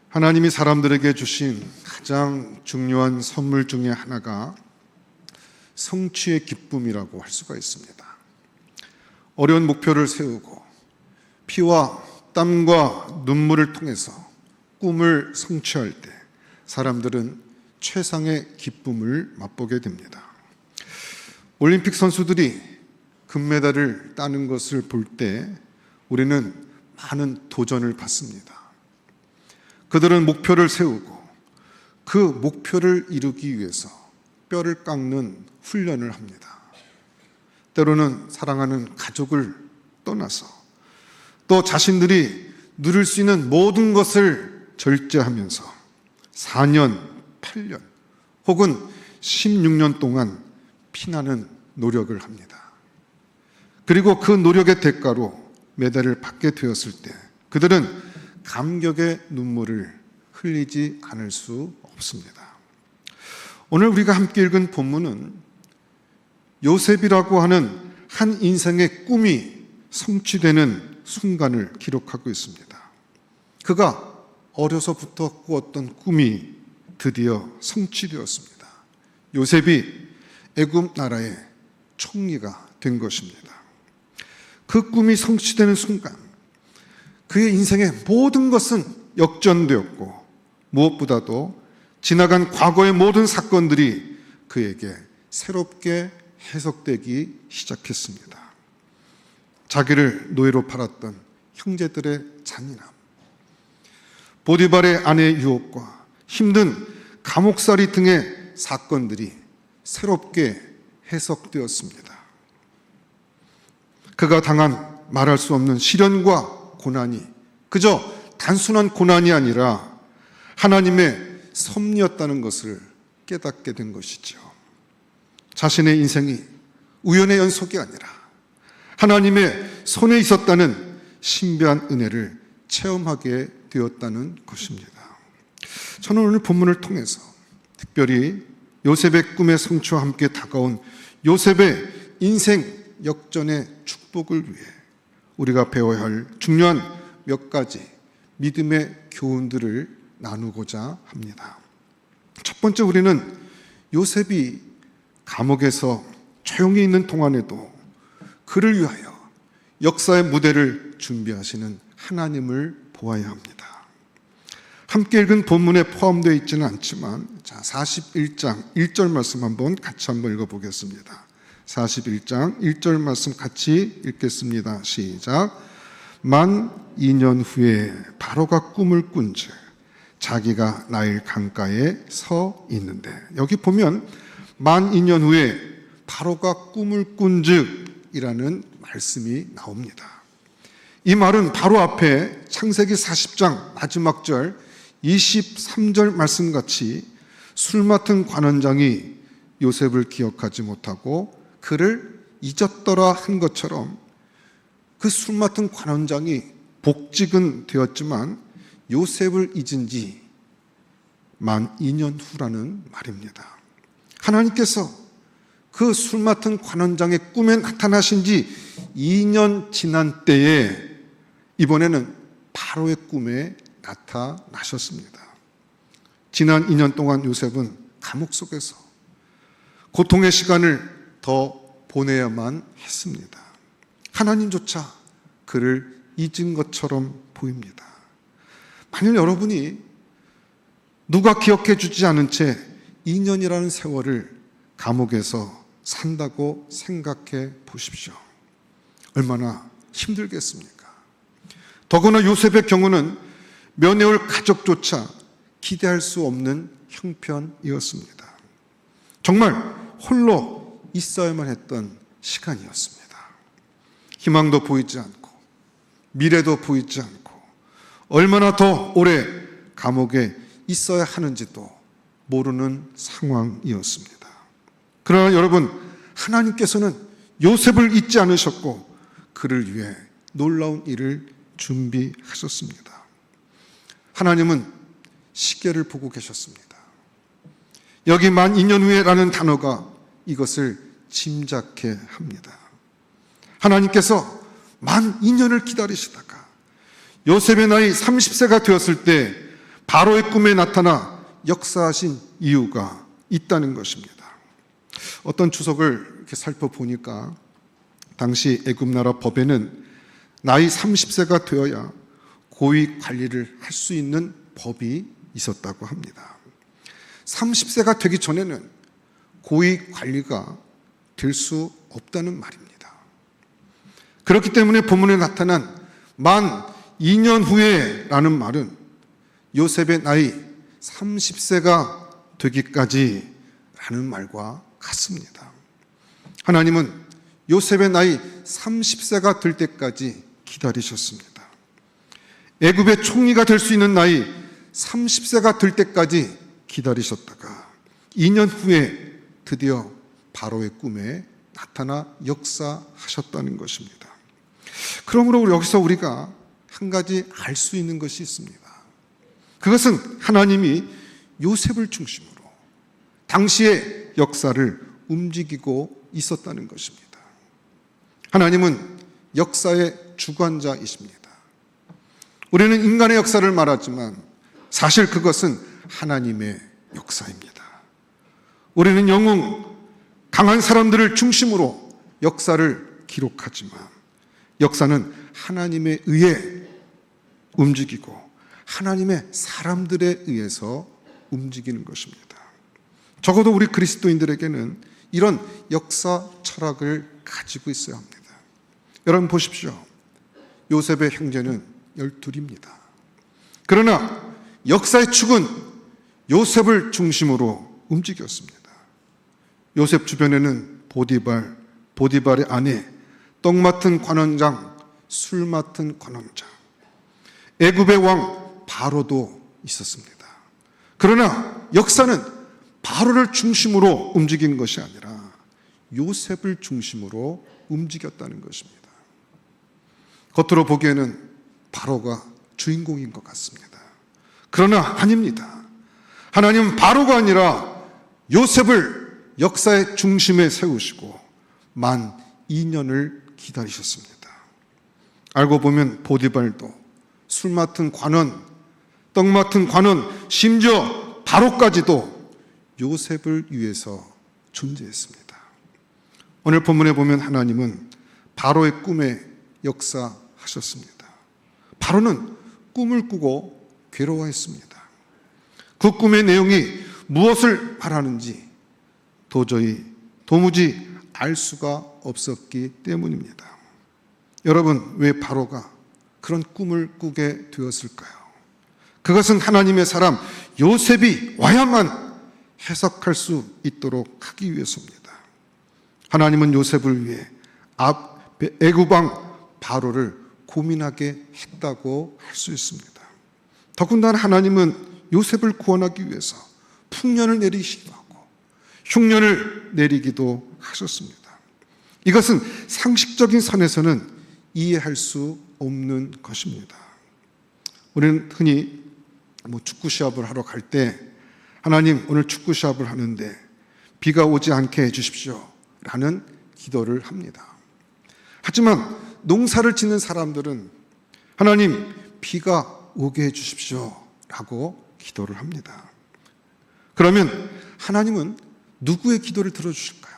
하나님이 사람들에게 주신 가장 중요한 선물 중에 하나가 성취의 기쁨이라고 할 수가 있습니다. 어려운 목표를 세우고 피와 땀과 눈물을 통해서 꿈을 성취할 때 사람들은 최상의 기쁨을 맛보게 됩니다. 올림픽 선수들이 금메달을 따는 것을 볼 때 우리는 많은 도전을 받습니다. 그들은 목표를 세우고 그 목표를 이루기 위해서 뼈를 깎는 훈련을 합니다. 때로는 사랑하는 가족을 떠나서 또 자신들이 누릴 수 있는 모든 것을 절제하면서 4년, 8년 혹은 16년 동안 피나는 노력을 합니다. 그리고 그 노력의 대가로 메달을 받게 되었을 때 그들은 감격의 눈물을 흘리지 않을 수 없습니다. 오늘 우리가 함께 읽은 본문은 요셉이라고 하는 한 인생의 꿈이 성취되는 순간을 기록하고 있습니다. 그가 어려서부터 꾸었던 꿈이 드디어 성취되었습니다. 요셉이 애굽 나라의 총리가 된 것입니다. 그 꿈이 성취되는 순간 그의 인생의 모든 것은 역전되었고 무엇보다도 지나간 과거의 모든 사건들이 그에게 새롭게 해석되기 시작했습니다. 자기를 노예로 팔았던 형제들의 잔인함, 보디발의 아내의 유혹과 힘든 감옥살이 등의 사건들이 새롭게 해석되었습니다. 그가 당한 말할 수 없는 시련과 고난이 그저 단순한 고난이 아니라 하나님의 섭리였다는 것을 깨닫게 된 것이죠. 자신의 인생이 우연의 연속이 아니라 하나님의 손에 있었다는 신비한 은혜를 체험하게 되었다는 것입니다. 저는 오늘 본문을 통해서 특별히 요셉의 꿈의 성취와 함께 다가온 요셉의 인생 역전의 축복을 위해 우리가 배워야 할 중요한 몇 가지 믿음의 교훈들을 나누고자 합니다. 첫 번째, 우리는 요셉이 감옥에서 조용히 있는 동안에도 그를 위하여 역사의 무대를 준비하시는 하나님을 보아야 합니다. 함께 읽은 본문에 포함되어 있지는 않지만 41장 1절 말씀 같이 한번 읽어보겠습니다. 41장 1절 말씀 같이 읽겠습니다. 시작. 만 2년 후에 바로가 꿈을 꾼즉 자기가 나일 강가에 서 있는데, 여기 보면 만 2년 후에 바로가 꿈을 꾼즉이라는 말씀이 나옵니다. 이 말은 바로 앞에 창세기 40장 마지막 절 23절 말씀같이 술 맡은 관원장이 요셉을 기억하지 못하고 그를 잊었더라 한 것처럼 그 술 맡은 관원장이 복직은 되었지만 요셉을 잊은 지 만 2년 후라는 말입니다. 하나님께서 그 술 맡은 관원장의 꿈에 나타나신 지 2년 지난 때에 이번에는 바로의 꿈에 나타나셨습니다. 지난 2년 동안 요셉은 감옥 속에서 고통의 시간을 더 보내야만 했습니다. 하나님조차 그를 잊은 것처럼 보입니다. 만일 여러분이 누가 기억해 주지 않은 채 2년이라는 세월을 감옥에서 산다고 생각해 보십시오. 얼마나 힘들겠습니까? 더구나 요셉의 경우는 면회올 가족조차 기대할 수 없는 형편이었습니다. 정말 홀로 있어야만 했던 시간이었습니다. 희망도 보이지 않고 미래도 보이지 않고 얼마나 더 오래 감옥에 있어야 하는지도 모르는 상황이었습니다. 그러나 여러분, 하나님께서는 요셉을 잊지 않으셨고 그를 위해 놀라운 일을 준비하셨습니다. 하나님은 시계를 보고 계셨습니다. 여기 만 2년 후에라는 단어가 이것을 짐작케 합니다. 하나님께서 만 2년을 기다리시다가 요셉의 나이 30세가 되었을 때 바로의 꿈에 나타나 역사하신 이유가 있다는 것입니다. 어떤 주석을 이렇게 살펴보니까 당시 애굽 나라 법에는 나이 30세가 되어야 고위 관리를 할 수 있는 법이 있었다고 합니다. 30세가 되기 전에는 고위 관리가 될 수 없다는 말입니다. 그렇기 때문에 본문에 나타난 만 2년 후에라는 말은 요셉의 나이 30세가 되기까지 라는 말과 같습니다. 하나님은 요셉의 나이 30세가 될 때까지 기다리셨습니다. 애굽의 총리가 될 수 있는 나이 30세가 될 때까지 기다리셨다가 2년 후에 드디어 바로의 꿈에 나타나 역사하셨다는 것입니다. 그러므로 여기서 우리가 한 가지 알 수 있는 것이 있습니다. 그것은 하나님이 요셉을 중심으로 당시의 역사를 움직이고 있었다는 것입니다. 하나님은 역사의 주관자이십니다. 우리는 인간의 역사를 말하지만 사실 그것은 하나님의 역사입니다. 우리는 영웅, 강한 사람들을 중심으로 역사를 기록하지만 역사는 하나님에 의해 움직이고 하나님의 사람들에 의해서 움직이는 것입니다. 적어도 우리 그리스도인들에게는 이런 역사 철학을 가지고 있어야 합니다. 여러분 보십시오. 요셉의 형제는 12입니다. 그러나 역사의 축은 요셉을 중심으로 움직였습니다. 요셉 주변에는 보디발의 아내, 떡 맡은 관원장, 술 맡은 관원장, 애굽의 왕 바로도 있었습니다. 그러나 역사는 바로를 중심으로 움직인 것이 아니라 요셉을 중심으로 움직였다는 것입니다. 겉으로 보기에는 바로가 주인공인 것 같습니다. 그러나 아닙니다. 하나님은 바로가 아니라 요셉을 역사의 중심에 세우시고 만 2년을 기다리셨습니다. 알고 보면 보디발도 술 맡은 관원, 떡 맡은 관원, 심지어 바로까지도 요셉을 위해서 존재했습니다. 오늘 본문에 보면 하나님은 바로의 꿈에 역사하셨습니다. 바로는 꿈을 꾸고 괴로워했습니다. 그 꿈의 내용이 무엇을 말하는지 도무지 알 수가 없었기 때문입니다. 여러분, 왜 바로가 그런 꿈을 꾸게 되었을까요? 그것은 하나님의 사람 요셉이 와야만 해석할 수 있도록 하기 위해서입니다. 하나님은 요셉을 위해 애굽 왕 바로를 고민하게 했다고 할 수 있습니다. 더군다나 하나님은 요셉을 구원하기 위해서 풍년을 내리시기도 하고 흉년을 내리기도 하셨습니다. 이것은 상식적인 선에서는 이해할 수 없는 것입니다. 우리는 흔히 축구 시합을 하러 갈 때 하나님 오늘 축구 시합을 하는데 비가 오지 않게 해주십시오 라는 기도를 합니다. 하지만 농사를 짓는 사람들은 하나님 비가 오게 해주십시오 라고 기도를 합니다. 그러면 하나님은 누구의 기도를 들어주실까요?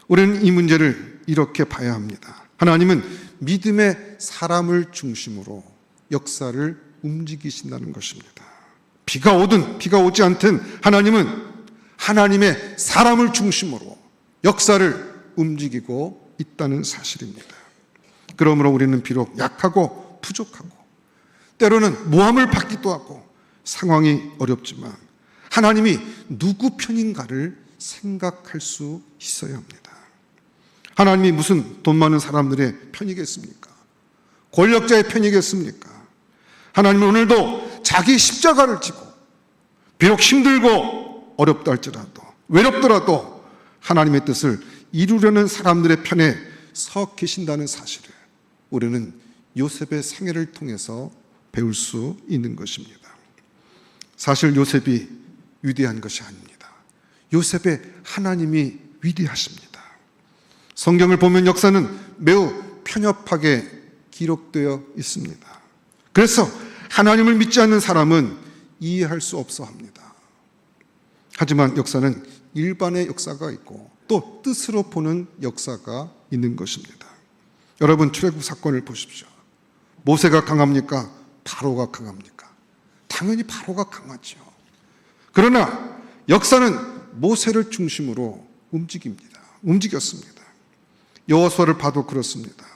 우리는 이 문제를 이렇게 봐야 합니다. 하나님은 믿음의 사람을 중심으로 역사를 움직이신다는 것입니다. 비가 오든 비가 오지 않든 하나님은 하나님의 사람을 중심으로 역사를 움직이고 있다는 사실입니다. 그러므로 우리는 비록 약하고 부족하고 때로는 모함을 받기도 하고 상황이 어렵지만 하나님이 누구 편인가를 생각할 수 있어야 합니다. 하나님이 무슨 돈 많은 사람들의 편이겠습니까? 권력자의 편이겠습니까? 하나님은 오늘도 자기 십자가를 지고 비록 힘들고 어렵다 할지라도 외롭더라도 하나님의 뜻을 이루려는 사람들의 편에 서 계신다는 사실을 우리는 요셉의 생애를 통해서 배울 수 있는 것입니다. 사실 요셉이 위대한 것이 아닙니다. 요셉의 하나님이 위대하십니다. 성경을 보면 역사는 매우 편협하게 기록되어 있습니다. 그래서 하나님을 믿지 않는 사람은 이해할 수 없어 합니다. 하지만 역사는 일반의 역사가 있고 또 뜻으로 보는 역사가 있는 것입니다. 여러분, 출애굽 사건을 보십시오. 모세가 강합니까? 바로가 강합니까? 당연히 바로가 강하죠. 그러나 역사는 모세를 중심으로 움직였습니다. 여호수아를 봐도 그렇습니다.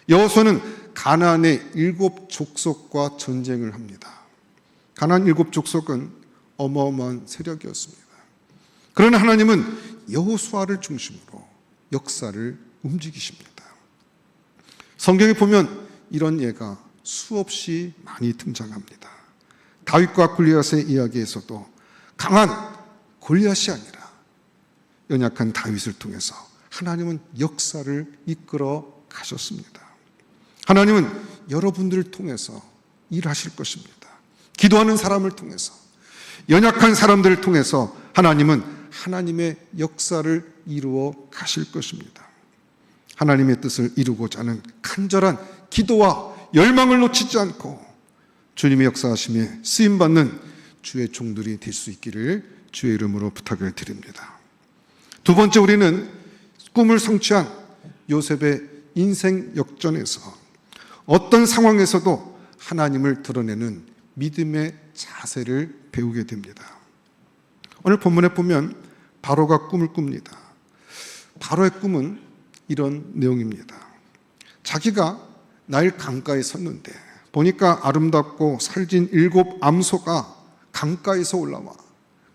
여호수아는 가나안의 7 족속과 전쟁을 합니다. 가나안 7 족속은 어마어마한 세력이었습니다. 그러나 하나님은 여호수아를 중심으로 역사를 움직이십니다. 성경에 보면 이런 예가 수없이 많이 등장합니다. 다윗과 골리앗의 이야기에서도 강한 골리앗이 아니라 연약한 다윗을 통해서 하나님은 역사를 이끌어 가셨습니다. 하나님은 여러분들을 통해서 일하실 것입니다. 기도하는 사람을 통해서, 연약한 사람들을 통해서 하나님은 하나님의 역사를 이루어 가실 것입니다. 하나님의 뜻을 이루고자 하는 간절한 기도와 열망을 놓치지 않고 주님의 역사하심에 쓰임받는 주의 종들이 될 수 있기를 주의 이름으로 부탁을 드립니다. 두 번째, 우리는 꿈을 성취한 요셉의 인생 역전에서 어떤 상황에서도 하나님을 드러내는 믿음의 자세를 배우게 됩니다. 오늘 본문에 보면 바로가 꿈을 꿉니다. 바로의 꿈은 이런 내용입니다. 자기가 나일 강가에 섰는데 보니까 아름답고 살진 7 암소가 강가에서 올라와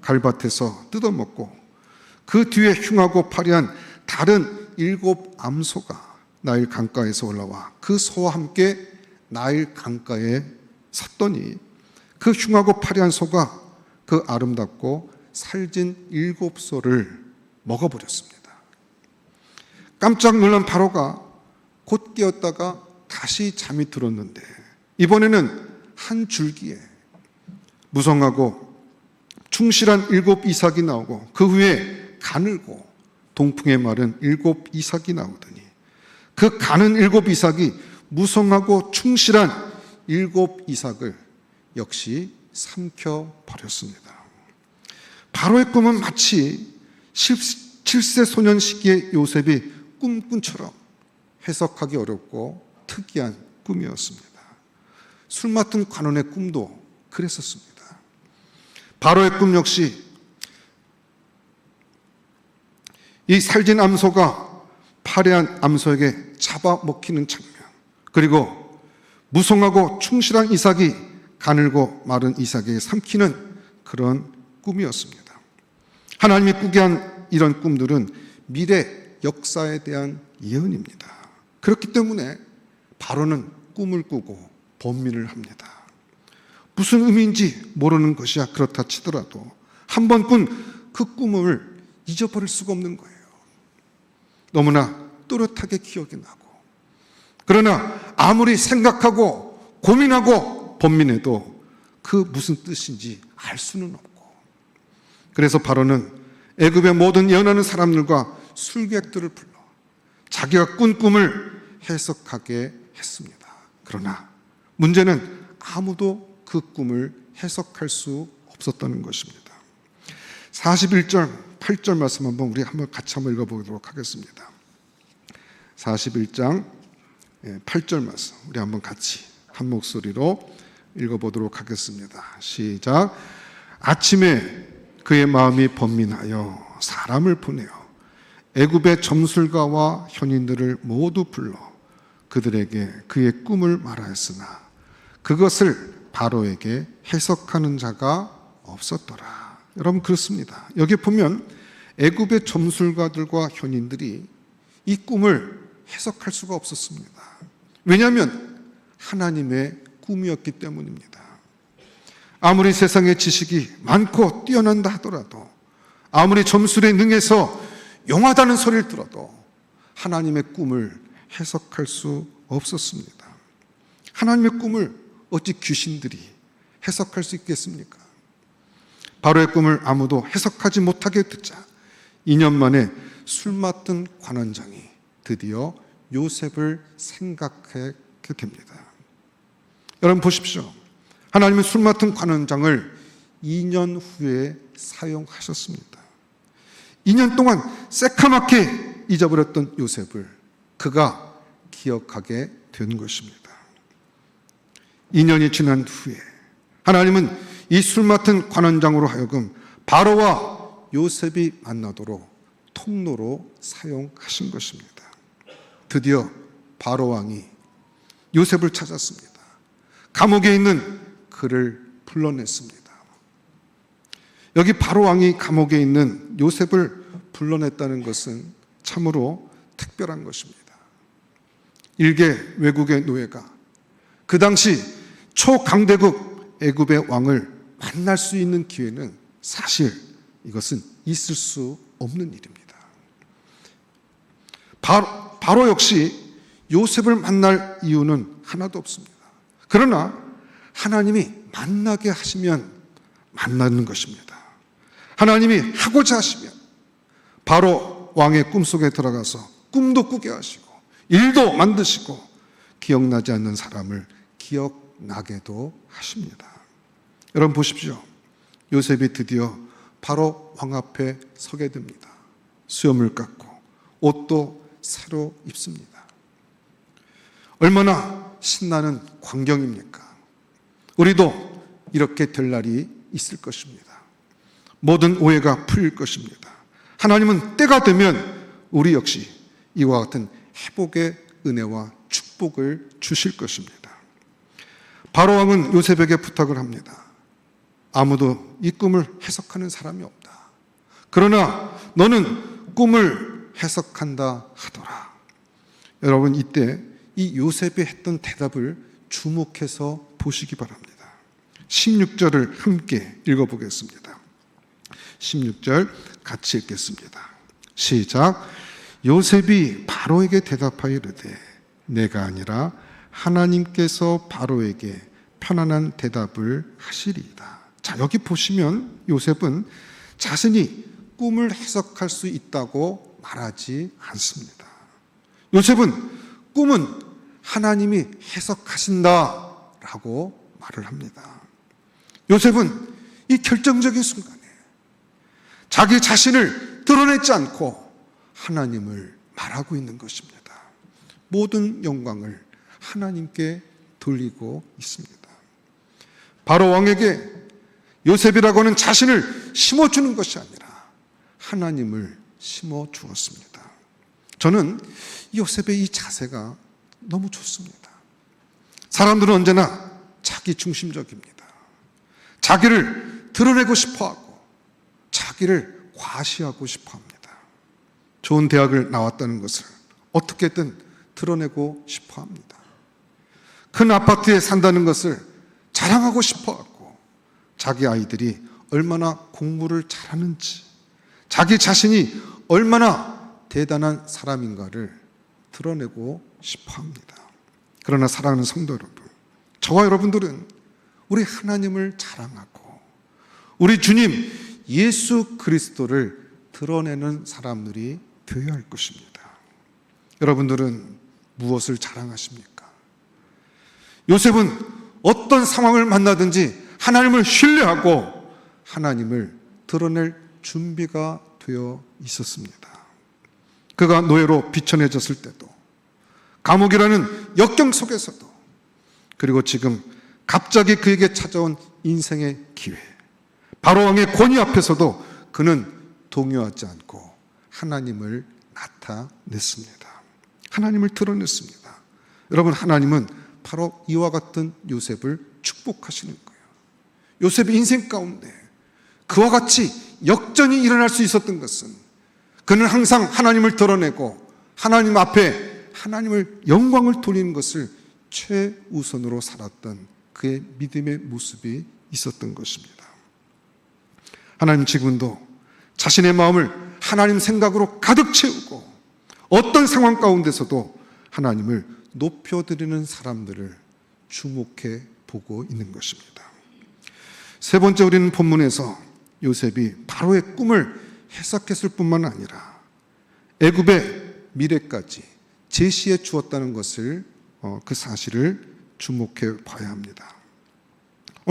갈밭에서 뜯어먹고 그 뒤에 흉하고 파리한 다른 7 암소가 나일 강가에서 올라와 그 소와 함께 나일 강가에 섰더니 그 흉하고 파리한 소가 그 아름답고 살진 7 소를 먹어버렸습니다. 깜짝 놀란 바로가 곧 깨었다가 다시 잠이 들었는데 이번에는 한 줄기에 무성하고 충실한 7 이삭이 나오고 그 후에 가늘고 동풍에 마른 7 이삭이 나오더니 그 가는 7 이삭이 무성하고 충실한 7 이삭을 역시 삼켜버렸습니다. 바로의 꿈은 마치 7세 소년 시기의 요셉이 꿈꾼처럼 해석하기 어렵고 특이한 꿈이었습니다. 술 맡은 관원의 꿈도 그랬었습니다. 바로의 꿈 역시 이 살진 암소가 파리한 암소에게 잡아먹히는 장면, 그리고 무성하고 충실한 이삭이 가늘고 마른 이삭에게 삼키는 그런 꿈이었습니다. 하나님이 꾸게 한 이런 꿈들은 미래 역사에 대한 예언입니다. 그렇기 때문에 바로는 꿈을 꾸고 번민을 합니다. 무슨 의미인지 모르는 것이야 그렇다 치더라도 한 번 꾼 그 꿈을 잊어버릴 수가 없는 거예요. 너무나 또렷하게 기억이 나고, 그러나 아무리 생각하고 고민하고 번민해도 그 무슨 뜻인지 알 수는 없고, 그래서 바로는 애굽의 모든 예언하는 사람들과 술객들을 불러 자기가 꾼 꿈을 해석하게 했습니다. 그러나 문제는 아무도 그 꿈을 해석할 수 없었다는 것입니다. 41절 8절 말씀 우리 같이 한번 읽어보도록 하겠습니다. 41장 8절 말씀 우리 한번 같이 한 목소리로 읽어보도록 하겠습니다. 시작. 아침에 그의 마음이 번민하여 사람을 보내어 애굽의 점술가와 현인들을 모두 불러 그들에게 그의 꿈을 말하였으나 그것을 바로에게 해석하는 자가 없었더라. 여러분, 그렇습니다. 여기 보면 애굽의 점술가들과 현인들이 이 꿈을 해석할 수가 없었습니다. 왜냐하면 하나님의 꿈이었기 때문입니다. 아무리 세상의 지식이 많고 뛰어난다 하더라도, 아무리 점술에 능해서 용하다는 소리를 들어도 하나님의 꿈을 해석할 수 없었습니다. 하나님의 꿈을 어찌 귀신들이 해석할 수 있겠습니까? 바로의 꿈을 아무도 해석하지 못하게 듣자 2년 만에 술 맡은 관원장이 드디어 요셉을 생각하게 됩니다. 여러분 보십시오. 하나님은 술 맡은 관원장을 2년 후에 사용하셨습니다. 2년 동안 새카맣게 잊어버렸던 요셉을 그가 기억하게 된 것입니다. 2년이 지난 후에 하나님은 이 술 맡은 관원장으로 하여금 바로와 요셉이 만나도록 통로로 사용하신 것입니다. 드디어 바로 왕이 요셉을 찾았습니다. 감옥에 있는 그를 불러냈습니다. 여기 바로 왕이 감옥에 있는 요셉을 불러냈다는 것은 참으로 특별한 것입니다. 일개 외국의 노예가 그 당시 초강대국 애굽의 왕을 만날 수 있는 기회는 사실 이것은 있을 수 없는 일입니다. 바로 역시 요셉을 만날 이유는 하나도 없습니다. 그러나 하나님이 만나게 하시면 만나는 것입니다. 하나님이 하고자 하시면 바로 왕의 꿈속에 들어가서 꿈도 꾸게 하시고 일도 만드시고 기억나지 않는 사람을 기억나게도 하십니다. 여러분 보십시오. 요셉이 드디어 바로 왕 앞에 서게 됩니다. 수염을 깎고 옷도 새로 입습니다. 얼마나 신나는 광경입니까? 우리도 이렇게 될 날이 있을 것입니다. 모든 오해가 풀릴 것입니다. 하나님은 때가 되면 우리 역시 이와 같은 회복의 은혜와 축복을 주실 것입니다. 바로 왕은 요셉에게 부탁을 합니다. 아무도 이 꿈을 해석하는 사람이 없다. 그러나 너는 꿈을 해석한다 하더라. 여러분 이때 이 요셉이 했던 대답을 주목해서 보시기 바랍니다. 16절을 함께 읽어보겠습니다. 16절 같이 읽겠습니다. 시작. 요셉이 바로에게 대답하여 이르되 내가 아니라 하나님께서 바로에게 편안한 대답을 하시리이다. 자, 여기 보시면 요셉은 자신이 꿈을 해석할 수 있다고 말하지 않습니다. 요셉은 꿈은 하나님이 해석하신다라고 말을 합니다. 요셉은 이 결정적인 순간에 자기 자신을 드러내지 않고 하나님을 말하고 있는 것입니다. 모든 영광을 하나님께 돌리고 있습니다. 바로 왕에게 요셉이라고 하는 자신을 심어주는 것이 아니라 하나님을 심어주었습니다. 저는 요셉의 이 자세가 너무 좋습니다. 사람들은 언제나 자기 중심적입니다. 자기를 드러내고 싶어하고 자기를 과시하고 싶어합니다. 좋은 대학을 나왔다는 것을 어떻게든 드러내고 싶어합니다. 큰 아파트에 산다는 것을 자랑하고 싶어하고 자기 아이들이 얼마나 공부를 잘하는지 자기 자신이 얼마나 대단한 사람인가를 드러내고 싶어합니다. 그러나 사랑하는 성도 여러분, 저와 여러분들은 우리 하나님을 자랑하고 우리 주님 예수 그리스도를 드러내는 사람들이 되어야 할 것입니다. 여러분들은 무엇을 자랑하십니까? 요셉은 어떤 상황을 만나든지 하나님을 신뢰하고 하나님을 드러낼 준비가 되어 있었습니다. 그가 노예로 비천해졌을 때도, 감옥이라는 역경 속에서도, 그리고 지금 갑자기 그에게 찾아온 인생의 기회, 바로 왕의 권위 앞에서도 그는 동요하지 않고 하나님을 나타냈습니다. 하나님을 드러냈습니다. 여러분, 하나님은 바로 이와 같은 요셉을 축복하시는 거예요. 요셉의 인생 가운데 그와 같이 역전이 일어날 수 있었던 것은 그는 항상 하나님을 드러내고 하나님 앞에 하나님을 영광을 돌리는 것을 최우선으로 살았던 그의 믿음의 모습이 있었던 것입니다. 하나님 지금도 자신의 마음을 하나님 생각으로 가득 채우고 어떤 상황 가운데서도 하나님을 높여드리는 사람들을 주목해 보고 있는 것입니다. 세 번째, 우리는 본문에서 요셉이 바로의 꿈을 해석했을 뿐만 아니라 애굽의 미래까지 제시해 주었다는 것을 그 사실을 주목해 봐야 합니다.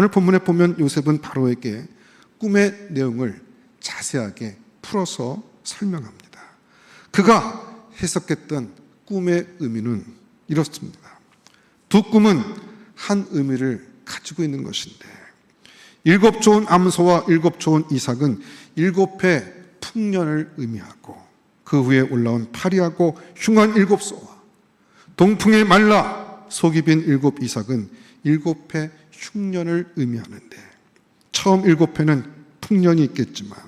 오늘 본문에 보면 요셉은 바로에게 꿈의 내용을 자세하게 풀어서 설명합니다. 그가 해석했던 꿈의 의미는 이렇습니다. 두 꿈은 한 의미를 가지고 있는 것인데, 7 좋은 암소와 7 좋은 이삭은 7해 풍년을 의미하고, 그 위에 올라온 파리하고 흉한 7소와 동풍에 말라 속이 빈 7 이삭은 7해 흉년을 의미하는데, 처음 7해는 풍년이 있겠지만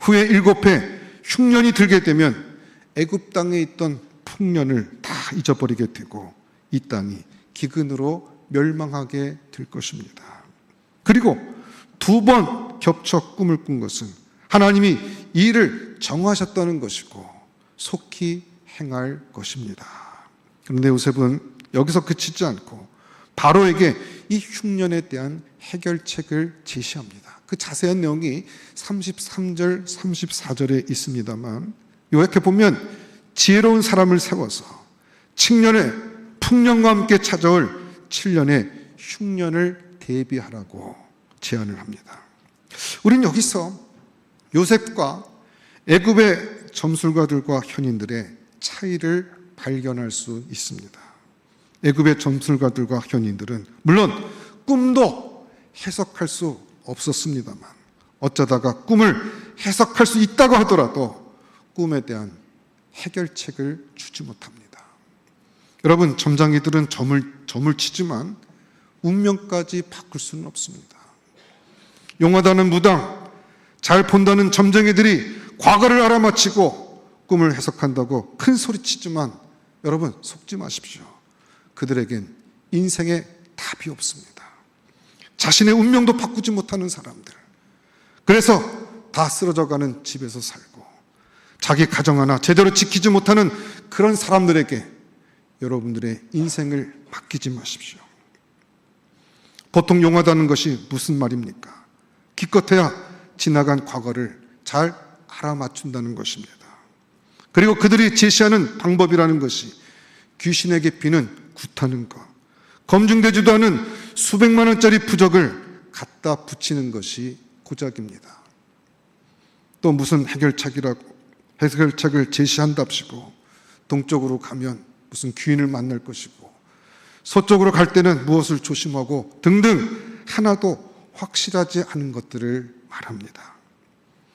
후에 7해 흉년이 들게 되면 애굽 땅에 있던 풍년을 다 잊어버리게 되고 이 땅이 기근으로 멸망하게 될 것입니다. 그리고 2번 겹쳐 꿈을 꾼 것은 하나님이 이 일을 정하셨다는 것이고 속히 행할 것입니다. 그런데 요셉은 여기서 그치지 않고 바로에게 이 흉년에 대한 해결책을 제시합니다. 그 자세한 내용이 33절, 34절에 있습니다만, 이렇게 보면 지혜로운 사람을 세워서 칙년에 풍년과 함께 찾아올 7년의 흉년을 대비하라고 제안을 합니다. 우린 여기서 요셉과 애굽의 점술가들과 현인들의 차이를 발견할 수 있습니다. 애굽의 점술가들과 현인들은 물론 꿈도 해석할 수 없었습니다만, 어쩌다가 꿈을 해석할 수 있다고 하더라도 꿈에 대한 해결책을 주지 못합니다. 여러분, 점장이들은 점을 치지만 운명까지 바꿀 수는 없습니다. 용하다는 무당, 잘 본다는 점쟁이들이 과거를 알아맞히고 꿈을 해석한다고 큰 소리 치지만 여러분, 속지 마십시오. 그들에겐 인생에 답이 없습니다. 자신의 운명도 바꾸지 못하는 사람들, 그래서 다 쓰러져가는 집에서 살고 자기 가정 하나 제대로 지키지 못하는 그런 사람들에게 여러분들의 인생을 맡기지 마십시오. 보통 용하다는 것이 무슨 말입니까? 기껏해야 지나간 과거를 잘 알아맞춘다는 것입니다. 그리고 그들이 제시하는 방법이라는 것이 귀신에게 비는 굿하는 것, 검증되지도 않은 수백만 원짜리 부적을 갖다 붙이는 것이 고작입니다. 또 무슨 해결책을 제시한답시고 동쪽으로 가면 무슨 귀인을 만날 것이고 서쪽으로 갈 때는 무엇을 조심하고 등등 하나도 확실하지 않은 것들을 말합니다.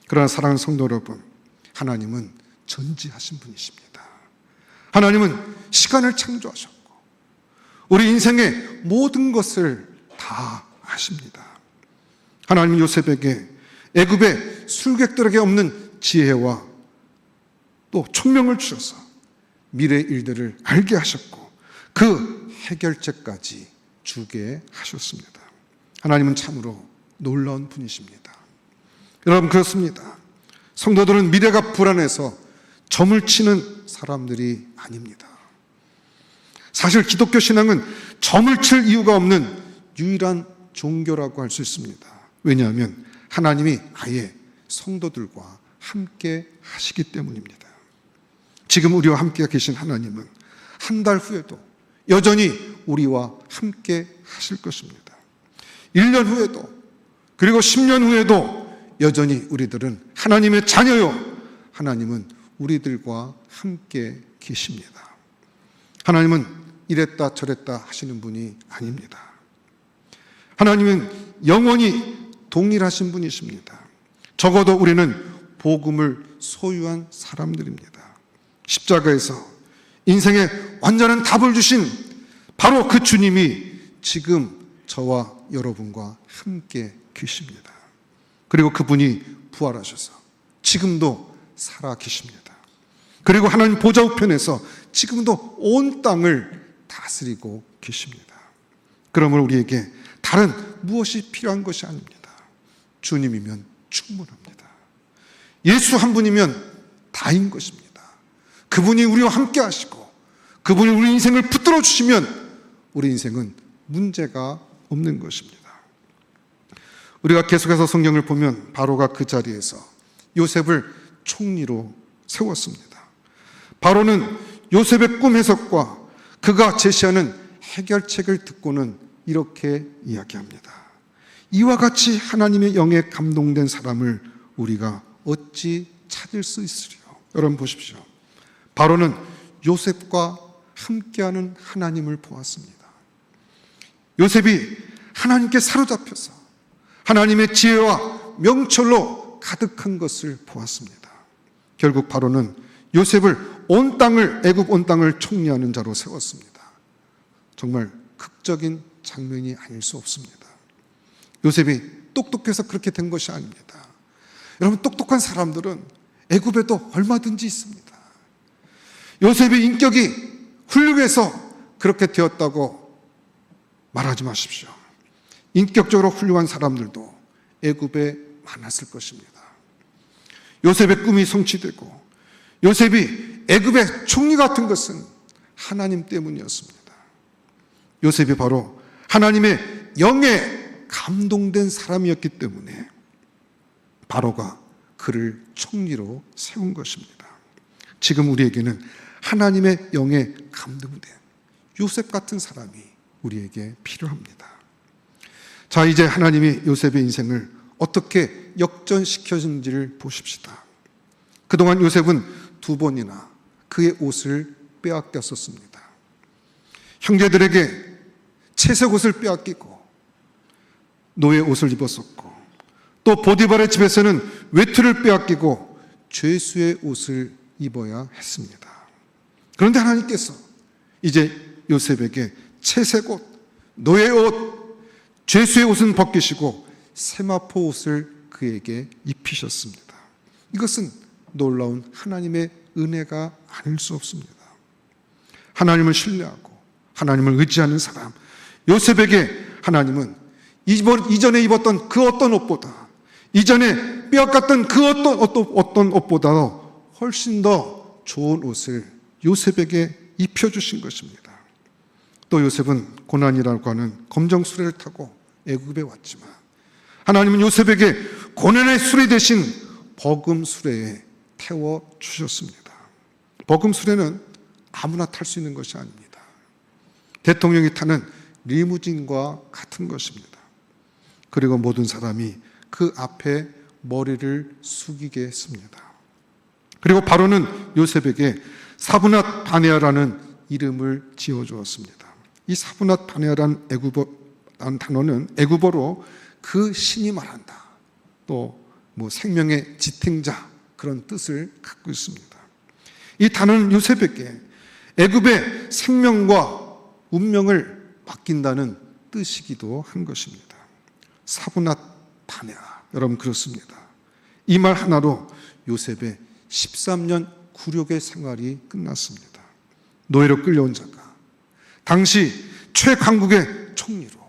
그러나 사랑하는 성도 여러분, 하나님은 전지하신 분이십니다. 하나님은 시간을 창조하셨고 우리 인생의 모든 것을 다 아십니다. 하나님은 요셉에게 애굽의 술객들에게 없는 지혜와 또 총명을 주셔서 미래의 일들을 알게 하셨고 그 해결책까지 주게 하셨습니다. 하나님은 참으로 놀라운 분이십니다. 여러분, 그렇습니다. 성도들은 미래가 불안해서 점을 치는 사람들이 아닙니다. 사실 기독교 신앙은 점을 칠 이유가 없는 유일한 종교라고 할 수 있습니다. 왜냐하면 하나님이 아예 성도들과 함께 하시기 때문입니다. 지금 우리와 함께 계신 하나님은 한 달 후에도 여전히 우리와 함께 하실 것입니다. 1년 후에도 그리고 10년 후에도 여전히 우리들은 하나님의 자녀요, 하나님은 우리들과 함께 계십니다. 하나님은 이랬다 저랬다 하시는 분이 아닙니다. 하나님은 영원히 동일하신 분이십니다. 적어도 우리는 복음을 소유한 사람들입니다. 십자가에서 인생의 완전한 답을 주신 바로 그 주님이 지금 저와 여러분과 함께 계십니다. 그리고 그분이 부활하셔서 지금도 살아 계십니다. 그리고 하나님 보좌 우편에서 지금도 온 땅을 다스리고 계십니다. 그러므로 우리에게 다른 무엇이 필요한 것이 아닙니다. 주님이면 충분합니다. 예수 한 분이면 다인 것입니다. 그분이 우리와 함께 하시고 그분이 우리 인생을 붙들어 주시면 우리 인생은 문제가 없는 것입니다. 우리가 계속해서 성경을 보면 바로가 그 자리에서 요셉을 총리로 세웠습니다. 바로는 요셉의 꿈 해석과 그가 제시하는 해결책을 듣고는 이렇게 이야기합니다. 이와 같이 하나님의 영에 감동된 사람을 우리가 어찌 찾을 수 있으리요? 여러분 보십시오. 바로는 요셉과 함께하는 하나님을 보았습니다. 요셉이 하나님께 사로잡혀서 하나님의 지혜와 명철로 가득한 것을 보았습니다. 결국 바로는 요셉을 애굽 온 땅을 총리하는 자로 세웠습니다. 정말 극적인 장면이 아닐 수 없습니다. 요셉이 똑똑해서 그렇게 된 것이 아닙니다. 여러분, 똑똑한 사람들은 애굽에도 얼마든지 있습니다. 요셉의 인격이 훌륭해서 그렇게 되었다고 말하지 마십시오. 인격적으로 훌륭한 사람들도 애굽에 많았을 것입니다. 요셉의 꿈이 성취되고 요셉이 애굽의 총리 같은 것은 하나님 때문이었습니다. 요셉이 바로 하나님의 영에 감동된 사람이었기 때문에 바로가 그를 총리로 세운 것입니다. 지금 우리에게는 하나님의 영에 감동된 요셉 같은 사람이 우리에게 필요합니다. 자, 이제 하나님이 요셉의 인생을 어떻게 역전시켜준지를 보십시다. 그동안 요셉은 2번이나 그의 옷을 빼앗겼었습니다. 형제들에게 채색 옷을 빼앗기고 노예 옷을 입었었고, 또 보디발의 집에서는 외투를 빼앗기고 죄수의 옷을 입어야 했습니다. 그런데 하나님께서 이제 요셉에게 채색 옷, 노예 옷, 죄수의 옷은 벗기시고 세마포 옷을 그에게 입히셨습니다. 이것은 놀라운 하나님의 은혜가 아닐 수 없습니다. 하나님을 신뢰하고 하나님을 의지하는 사람 요셉에게 하나님은 이전에 입었던 그 어떤 옷보다, 이전에 빼앗겼던 그 어떤 옷보다 훨씬 더 좋은 옷을 요셉에게 입혀주신 것입니다. 또 요셉은 고난이라고 하는 검정 수레를 타고 애굽에 왔지만 하나님은 요셉에게 고난의 수레 대신 버금 수레에 태워주셨습니다. 버금 수레는 아무나 탈 수 있는 것이 아닙니다. 대통령이 타는 리무진과 같은 것입니다. 그리고 모든 사람이 그 앞에 머리를 숙이게 했습니다. 그리고 바로는 요셉에게 사브낫 바네아라는 이름을 지어주었습니다. 이 사브낫 바네아라는 단어는 애굽어로 그 신이 말한다, 또 생명의 지탱자, 그런 뜻을 갖고 있습니다. 이 단어는 요셉에게 애굽의 생명과 운명을 맡긴다는 뜻이기도 한 것입니다. 사브낫 바네아, 여러분 그렇습니다. 이 말 하나로 요셉의 13년 굴욕의 생활이 끝났습니다. 노예로 끌려온 자가 당시 최강국의 총리로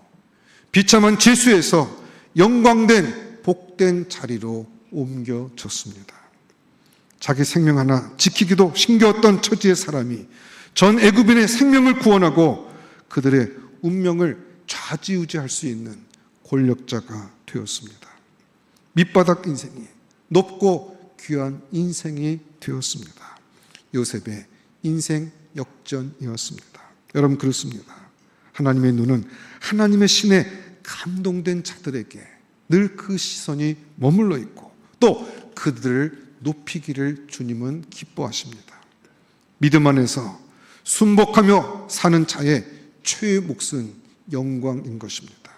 비참한 죄수에서 영광된 복된 자리로 옮겨졌습니다. 자기 생명 하나 지키기도 힘겨웠던 처지의 사람이 전 애굽인의 생명을 구원하고 그들의 운명을 좌지우지할 수 있는 권력자가 되었습니다. 밑바닥 인생이 높고 귀한 인생이 되었습니다. 요셉의 인생 역전이었습니다. 여러분 그렇습니다. 하나님의 눈은 하나님의 신에 감동된 자들에게 늘 그 시선이 머물러 있고 또 그들을 높이기를 주님은 기뻐하십니다. 믿음 안에서 순복하며 사는 자의 최의 몫은 영광인 것입니다.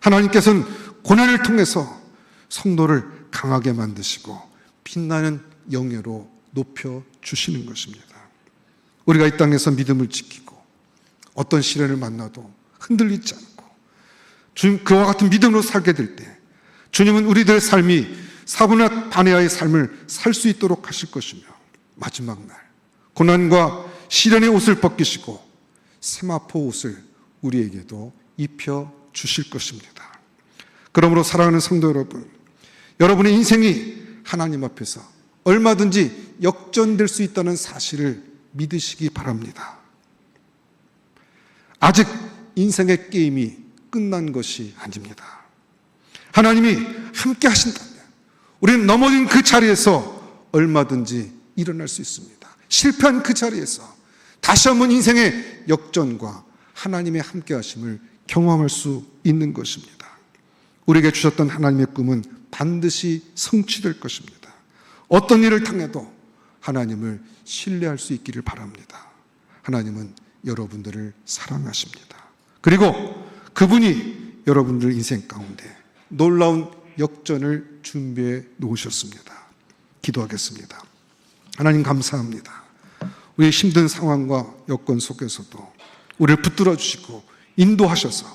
하나님께서는 고난을 통해서 성도를 강하게 만드시고 빛나는 영예로 높여주시는 것입니다. 우리가 이 땅에서 믿음을 지키고 어떤 시련을 만나도 흔들리지 않고 주님 그와 같은 믿음으로 살게 될 때 주님은 우리들의 삶이 사브낫 바네아의 삶을 살 수 있도록 하실 것이며 마지막 날 고난과 시련의 옷을 벗기시고 세마포 옷을 우리에게도 입혀주실 것입니다. 그러므로 사랑하는 성도 여러분, 여러분의 인생이 하나님 앞에서 얼마든지 역전될 수 있다는 사실을 믿으시기 바랍니다. 아직 인생의 게임이 끝난 것이 아닙니다. 하나님이 함께 하신다면 우리는 넘어진 그 자리에서 얼마든지 일어날 수 있습니다. 실패한 그 자리에서 다시 한번 인생의 역전과 하나님의 함께 하심을 경험할 수 있는 것입니다. 우리에게 주셨던 하나님의 꿈은 반드시 성취될 것입니다. 어떤 일을 당해도 하나님을 신뢰할 수 있기를 바랍니다. 하나님은 여러분들을 사랑하십니다. 그리고 그분이 여러분들 인생 가운데 놀라운 역전을 준비해 놓으셨습니다. 기도하겠습니다. 하나님 감사합니다. 우리의 힘든 상황과 여건 속에서도 우리를 붙들어 주시고 인도하셔서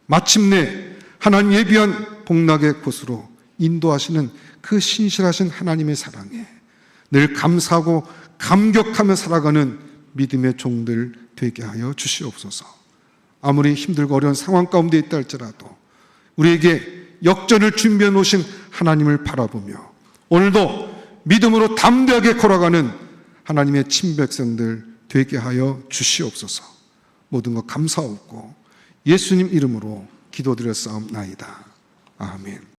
마침내 하나님 예비한 복락의 곳으로 인도하시는 그 신실하신 하나님의 사랑에 늘 감사하고 감격하며 살아가는 믿음의 종들 되게 하여 주시옵소서. 아무리 힘들고 어려운 상황 가운데 있다 할지라도 우리에게 역전을 준비해 놓으신 하나님을 바라보며 오늘도 믿음으로 담대하게 걸어가는 하나님의 친백성들 되게 하여 주시옵소서. 모든 것 감사하고 예수님 이름으로 기도드렸사옵나이다. 아멘.